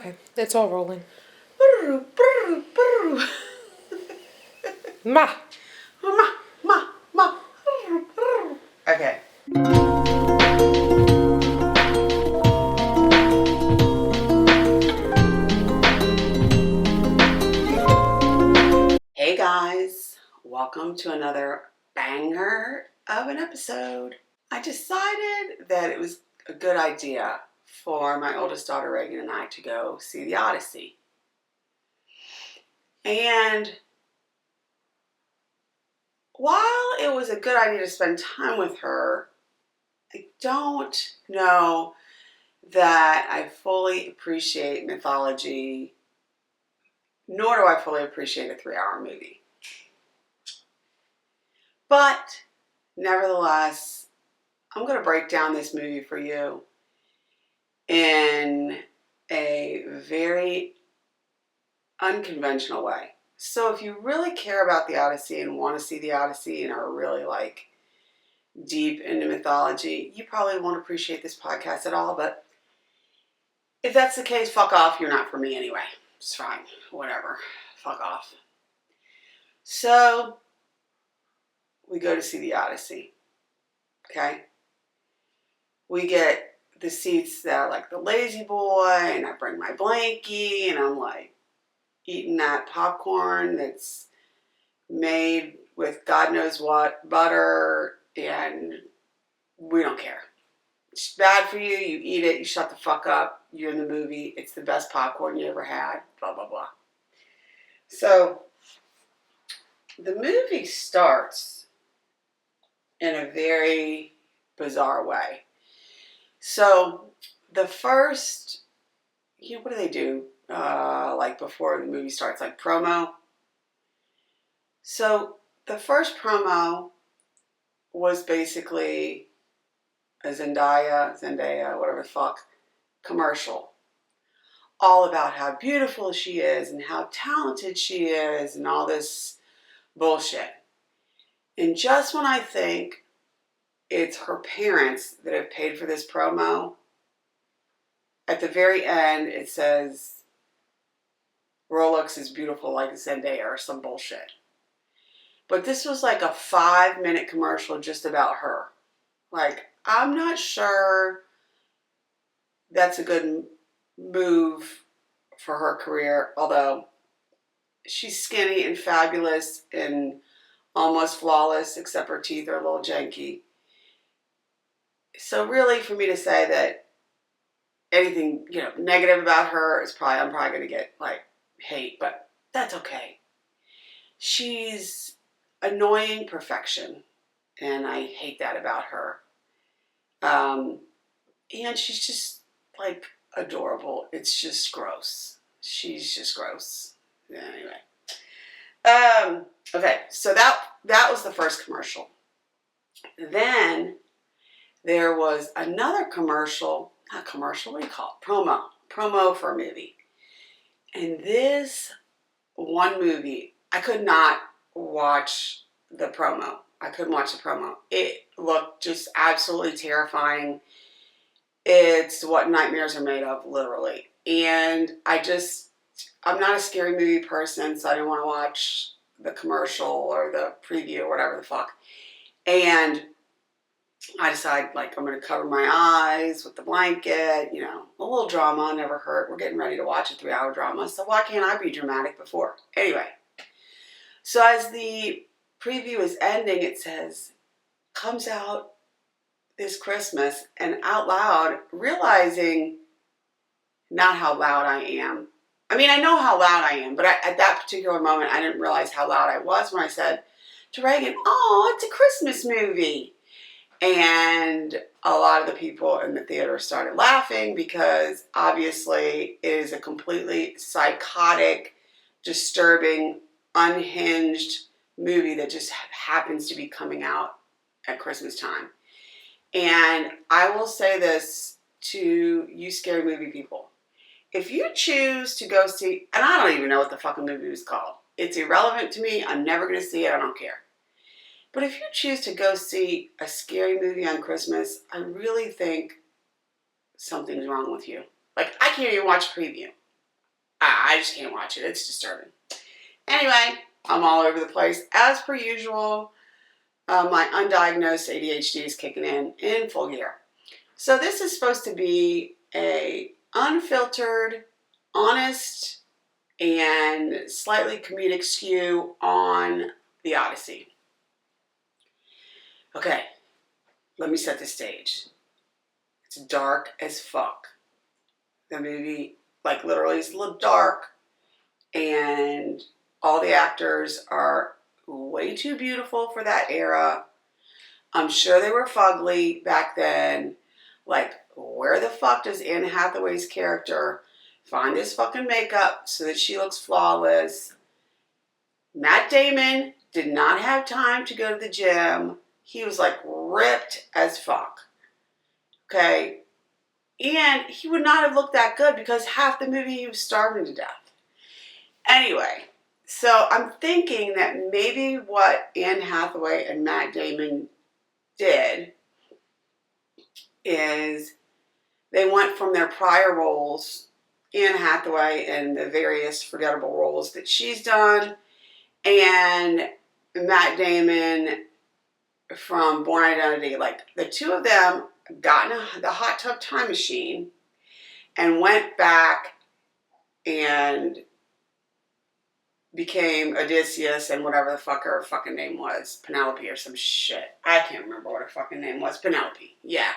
Okay, it's all rolling. Ma. Okay. Hey guys, welcome to another banger of an episode. I decided that it was a good idea for my oldest daughter Reagan and I to go see the Odyssey. And while it was a good idea to spend time with her, I don't know that I fully appreciate mythology, nor do I fully appreciate a 3-hour movie. But nevertheless, I'm going to break down this movie for you in a very unconventional way. So if you really care about the Odyssey and want to see the Odyssey and are really like deep into mythology, you probably won't appreciate this podcast at all. But if that's the case, fuck off. You're not for me anyway. It's fine. Whatever. Fuck off. So we go to see the Odyssey. Okay? We get the seats that are like the lazy boy, and I bring my blankie, and I'm like eating that popcorn that's made with God knows what butter, and we don't care. It's bad for you. You eat it. You shut the fuck up. You're in the movie. It's the best popcorn you ever had. Blah, blah, blah. So the movie starts in a very bizarre way. So the first, what do they do? Like before the movie starts, like promo. So the first promo was basically a Zendaya, whatever the fuck, commercial. All about how beautiful she is and how talented she is and all this bullshit. And just when I think it's her parents that have paid for this promo, at the very end it says Rolex is beautiful like Zendaya or some bullshit. But this was like a 5-minute commercial just about her. Like, I'm not sure that's a good move for her career, although she's skinny and fabulous and almost flawless, except her teeth are a little janky. So really, for me to say that anything, negative about her is I'm probably going to get like hate, but that's okay. She's annoying perfection, and I hate that about her. And she's just like adorable. It's just gross. She's just gross. Anyway. Okay, so that was the first commercial. Then there was another commercial, not commercial, what do you call it? Promo for a movie. And this one movie, I could not watch the promo. I couldn't watch the promo. It looked just absolutely terrifying. It's what nightmares are made of, literally. And I'm not a scary movie person, so I didn't want to watch the commercial or the preview or whatever the fuck. And I decided, I'm going to cover my eyes with the blanket, a little drama, never hurt. We're getting ready to watch a 3-hour drama, so why can't I be dramatic before? Anyway, so as the preview is ending, it says, comes out this Christmas, and out loud, realizing not how loud I am. I mean, I know how loud I am, but at that particular moment, I didn't realize how loud I was when I said to Reagan, "Oh, it's a Christmas movie." And a lot of the people in the theater started laughing because obviously it is a completely psychotic, disturbing, unhinged movie that just happens to be coming out at Christmas time. And I will say this to you scary movie people. If you choose to go see, and I don't even know what the fucking movie was called. It's irrelevant to me. I'm never going to see it. I don't care. But if you choose to go see a scary movie on Christmas, I really think something's wrong with you. I can't even watch a preview. I just can't watch it. It's disturbing. Anyway, I'm all over the place. As per usual, my undiagnosed ADHD is kicking in full gear. So this is supposed to be a unfiltered, honest, and slightly comedic skew on the Odyssey. Okay, let me set the stage. It's dark as fuck. The movie, like, literally is a little dark, and all the actors are way too beautiful for that era. I'm sure they were fugly back then. Like, where the fuck does Anne Hathaway's character find this fucking makeup so that she looks flawless? Matt Damon did not have time to go to the gym. He was like ripped as fuck. Okay? And he would not have looked that good because half the movie he was starving to death. Anyway, so I'm thinking that maybe what Anne Hathaway and Matt Damon did is they went from their prior roles, Anne Hathaway and the various forgettable roles that she's done, and Matt Damon from Born Identity. Like, the two of them got in the hot tub time machine and went back and became Odysseus and whatever the fuck her fucking name was. Penelope or some shit. I can't remember what her fucking name was. Penelope. Yeah.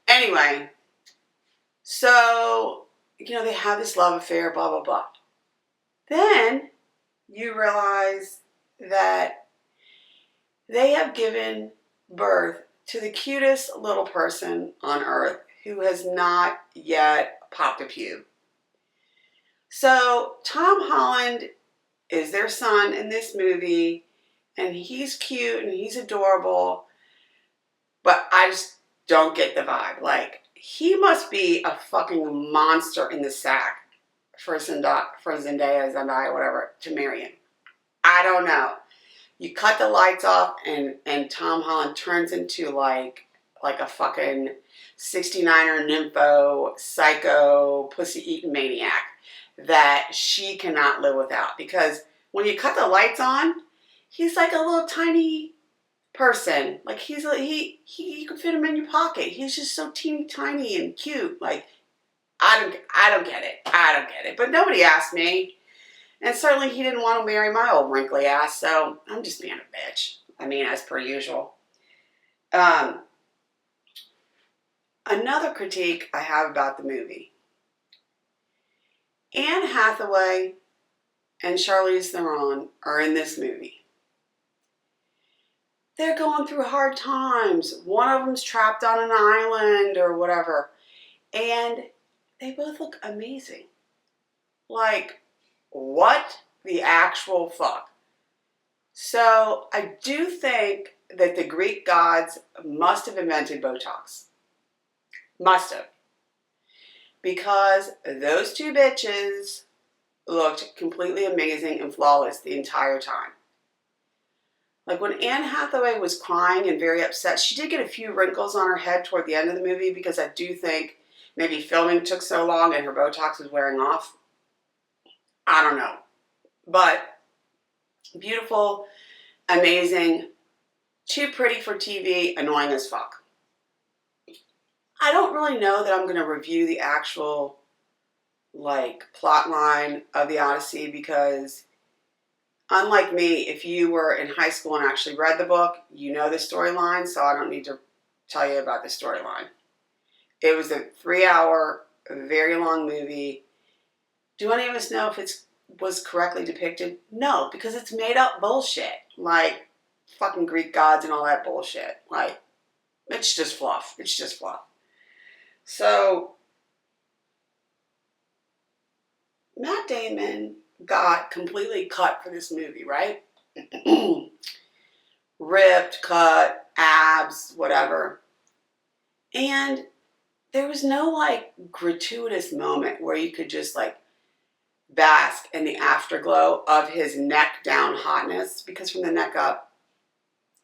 Anyway, so, they have this love affair, blah, blah, blah. Then you realize that they have given birth to the cutest little person on earth who has not yet popped a pube. So Tom Holland is their son in this movie, and he's cute and he's adorable, but I just don't get the vibe. Like, he must be a fucking monster in the sack for Zendaya, whatever, to marry him. I don't know. You cut the lights off and Tom Holland turns into like a fucking 69er nympho, psycho, pussy-eating maniac that she cannot live without. Because when you cut the lights on, he's like a little tiny person. Like, you can fit him in your pocket. He's just so teeny tiny and cute. Like, I don't get it. I don't get it. But nobody asked me. And certainly he didn't want to marry my old wrinkly ass, so I'm just being a bitch. I mean, as per usual. Another critique I have about the movie. Anne Hathaway and Charlize Theron are in this movie. They're going through hard times. One of them's trapped on an island or whatever. And they both look amazing. Like, what the actual fuck? So I do think that the Greek gods must have invented Botox. Must have. Because those two bitches looked completely amazing and flawless the entire time. Like, when Anne Hathaway was crying and very upset, she did get a few wrinkles on her head toward the end of the movie because I do think maybe filming took so long and her Botox was wearing off. I don't know. But beautiful, amazing, too pretty for TV, annoying as fuck. I don't really know that I'm going to review the actual, plot line of the Odyssey because, unlike me, if you were in high school and actually read the book, you know the storyline, so I don't need to tell you about the storyline. It was a 3-hour, very long movie. Do any of us know if it was correctly depicted? No, because it's made up bullshit. Like, fucking Greek gods and all that bullshit. Like, it's just fluff. It's just fluff. So, Matt Damon got completely cut for this movie, right? Ripped, cut, abs, whatever. And there was no, gratuitous moment where you could just, bask in the afterglow of his neck down hotness, because from the neck up,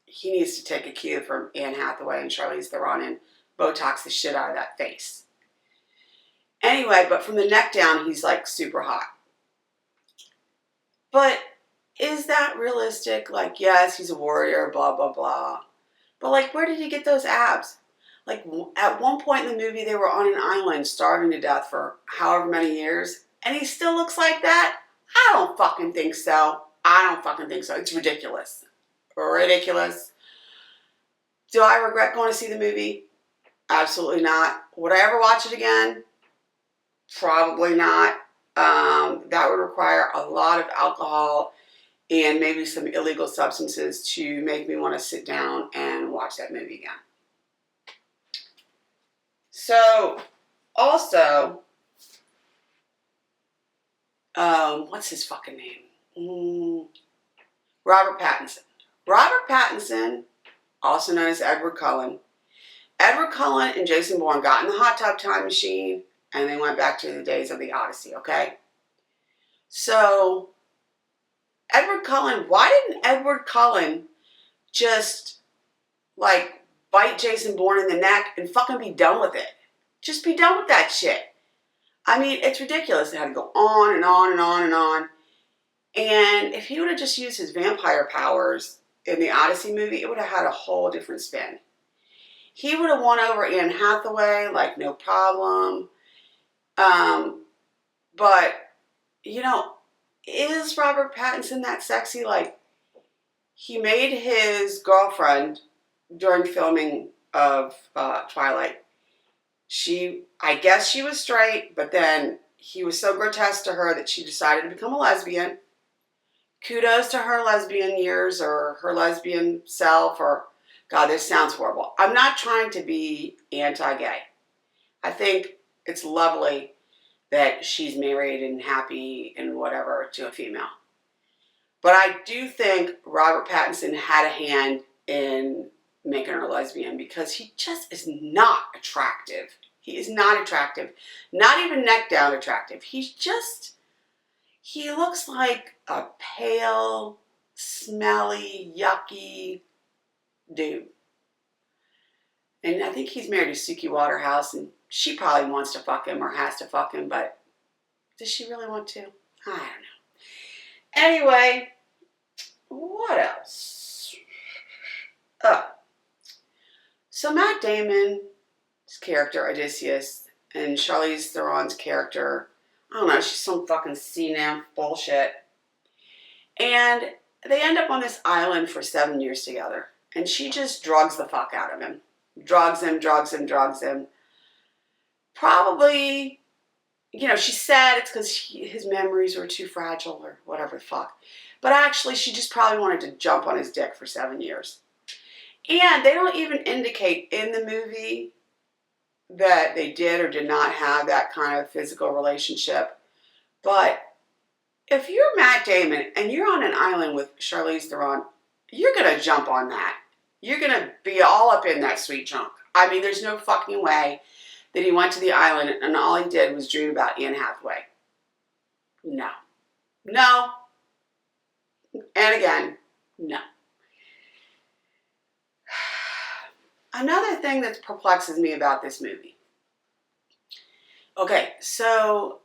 he needs to take a cue from Anne Hathaway and Charlize Theron and Botox the shit out of that face. Anyway, but from the neck down, he's like super hot. But is that realistic? Like, yes, he's a warrior, blah, blah, blah. But like, where did he get those abs? Like, at one point in the movie, they were on an island starving to death for however many years, and he still looks like that? I don't fucking think so. I don't fucking think so. It's ridiculous. Ridiculous. Do I regret going to see the movie? Absolutely not. Would I ever watch it again? Probably not. That would require a lot of alcohol and maybe some illegal substances to make me want to sit down and watch that movie again. So, also, what's his fucking name? Robert Pattinson. Robert Pattinson, also known as Edward Cullen. Edward Cullen and Jason Bourne got in the hot tub time machine and they went back to the days of the Odyssey, okay? So, Edward Cullen, why didn't Edward Cullen just, like, bite Jason Bourne in the neck and fucking be done with it? Just be done with that shit. I mean, it's ridiculous. It had to go on and on and on and on. And if he would have just used his vampire powers in the Odyssey movie, it would have had a whole different spin. He would have won over Anne Hathaway, like, no problem. But, you know, is Robert Pattinson that sexy? Like, he made his girlfriend during filming of Twilight. I guess she was straight, but then he was so grotesque to her that she decided to become a lesbian. Kudos to her lesbian years or her lesbian self or, God, this sounds horrible. I'm not trying to be anti-gay. I think it's lovely that she's married and happy and whatever to a female. But I do think Robert Pattinson had a hand in making her a lesbian because he just is not attractive. He is not attractive. Not even neck down attractive. He looks like a pale, smelly, yucky dude. And I think he's married to Suki Waterhouse, and she probably wants to fuck him or has to fuck him, but does she really want to? I don't know. Anyway, what else? So Matt Damon's character, Odysseus, and Charlize Theron's character, I don't know, she's some fucking C-nymph bullshit. And they end up on this island for 7 years together. And she just drugs the fuck out of him. Drugs him. Probably, you know, she said it's because his memories were too fragile or whatever the fuck. But actually, she just probably wanted to jump on his dick for 7 years. And they don't even indicate in the movie that they did or did not have that kind of physical relationship. But if you're Matt Damon and you're on an island with Charlize Theron, you're going to jump on that. You're going to be all up in that sweet junk. I mean, there's no fucking way that he went to the island and all he did was dream about Anne Hathaway. No. And again, no. Another thing that perplexes me about this movie. Okay, so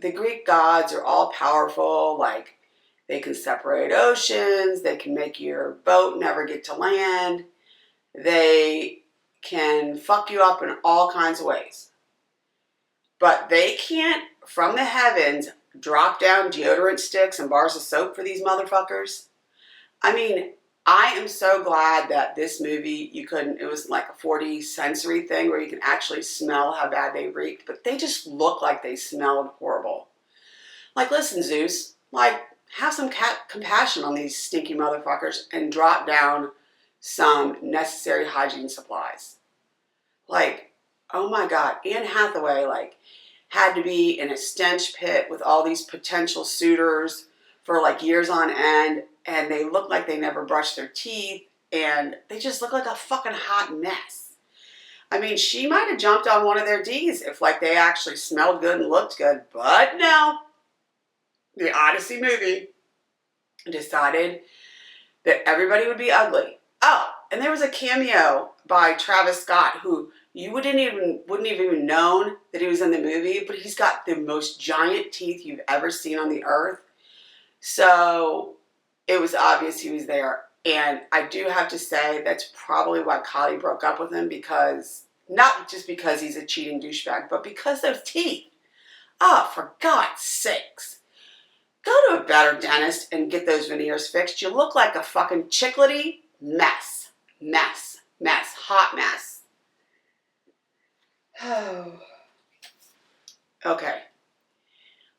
the Greek gods are all powerful, like they can separate oceans, they can make your boat never get to land, they can fuck you up in all kinds of ways. But they can't, from the heavens, drop down deodorant sticks and bars of soap for these motherfuckers. I mean, I am so glad that this movie, it was like a 40 sensory thing where you can actually smell how bad they reeked, but they just look like they smelled horrible. Like, listen, Zeus, like, have some compassion on these stinky motherfuckers and drop down some necessary hygiene supplies. Like, oh my God, Anne Hathaway, like, had to be in a stench pit with all these potential suitors for like years on end, and they look like they never brushed their teeth, and they just look like a fucking hot mess. I mean, she might have jumped on one of their D's if like they actually smelled good and looked good, but no. The Odyssey movie decided that everybody would be ugly. Oh, and there was a cameo by Travis Scott who You wouldn't even known that he was in the movie, but he's got the most giant teeth you've ever seen on the earth. So it was obvious he was there. And I do have to say that's probably why Kylie broke up with him, because not just because he's a cheating douchebag, but because those teeth. Oh, for God's sakes. Go to a better dentist and get those veneers fixed. You look like a fucking chiclety mess. Hot mess. Oh. Okay.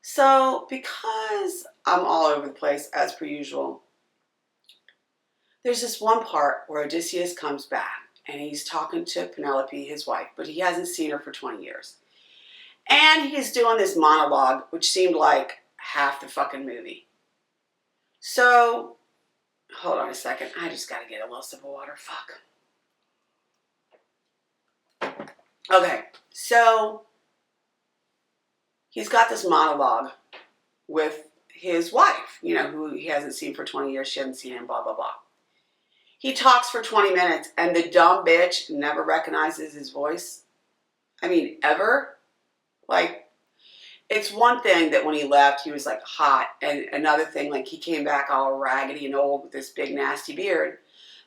So, because I'm all over the place, as per usual, there's this one part where Odysseus comes back and he's talking to Penelope, his wife, but he hasn't seen her for 20 years. And he's doing this monologue, which seemed like half the fucking movie. So, hold on a second. I just gotta get a little sip of water. Fuck. Okay, so he's got this monologue with his wife, who he hasn't seen for 20 years. She hasn't seen him, blah, blah, blah. He talks for 20 minutes and the dumb bitch never recognizes his voice. I mean, ever. Like, it's one thing that when he left, he was like hot. And another thing, like he came back all raggedy and old with this big nasty beard.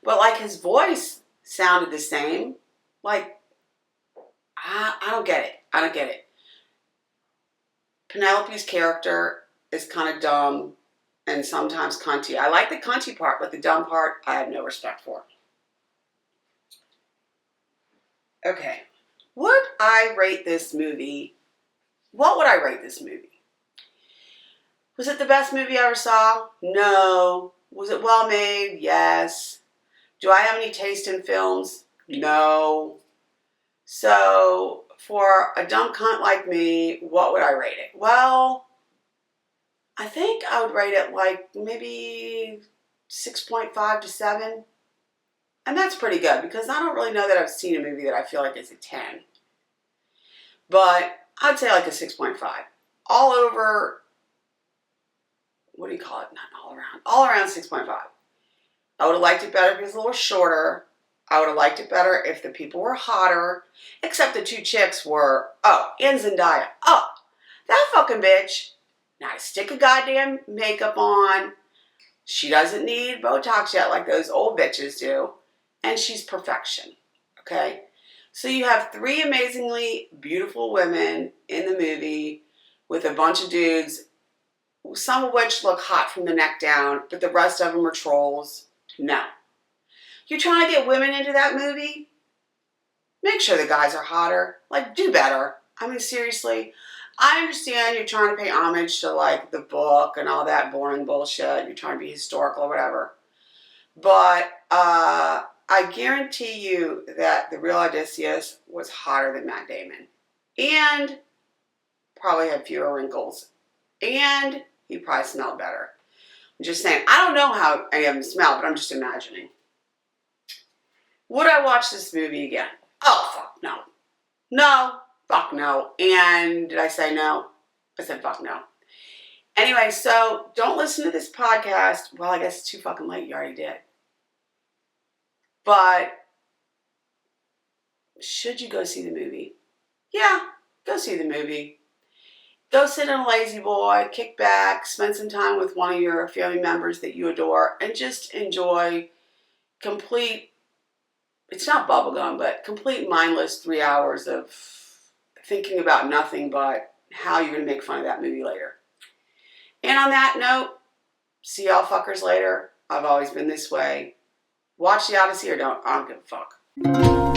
But like his voice sounded the same. Like, I don't get it. I don't get it. Penelope's character is kind of dumb and sometimes cunty. I like the cunty part, but the dumb part, I have no respect for. Okay. Would I rate this movie? What would I rate this movie? Was it the best movie I ever saw? No. Was it well made? Yes. Do I have any taste in films? No. So, for a dumb cunt like me, what would I rate it? Well, I think I would rate it like maybe 6.5 to 7. And that's pretty good because I don't really know that I've seen a movie that I feel like is a 10. But I'd say like a 6.5. All over, what do you call it? Not all around. All around 6.5. I would have liked it better if it was a little shorter. I would have liked it better if the people were hotter. Except the two chicks were, and Zendaya. Oh, that fucking bitch. Not a stick of goddamn makeup on. She doesn't need Botox yet like those old bitches do. And she's perfection. Okay? So you have 3 amazingly beautiful women in the movie with a bunch of dudes, some of which look hot from the neck down, but the rest of them are trolls. No. You're trying to get women into that movie? Make sure the guys are hotter. Like, do better. I mean, seriously. I understand you're trying to pay homage to, like, the book and all that boring bullshit. You're trying to be historical or whatever. But, I guarantee you that the real Odysseus was hotter than Matt Damon. And probably had fewer wrinkles. And he probably smelled better. I'm just saying. I don't know how any of them smell, but I'm just imagining. Would I watch this movie again? Oh, fuck no. No. Fuck no. And did I say no? I said fuck no. Anyway, so don't listen to this podcast. Well, I guess it's too fucking late. You already did. But should you go see the movie? Yeah, go see the movie. Go sit in a lazy boy, kick back, spend some time with one of your family members that you adore, and just enjoy complete, it's not bubblegum, but complete mindless 3 hours of thinking about nothing but how you're going to make fun of that movie later. And on that note, see y'all fuckers later. I've always been this way. Watch the Odyssey or don't. I don't give a fuck.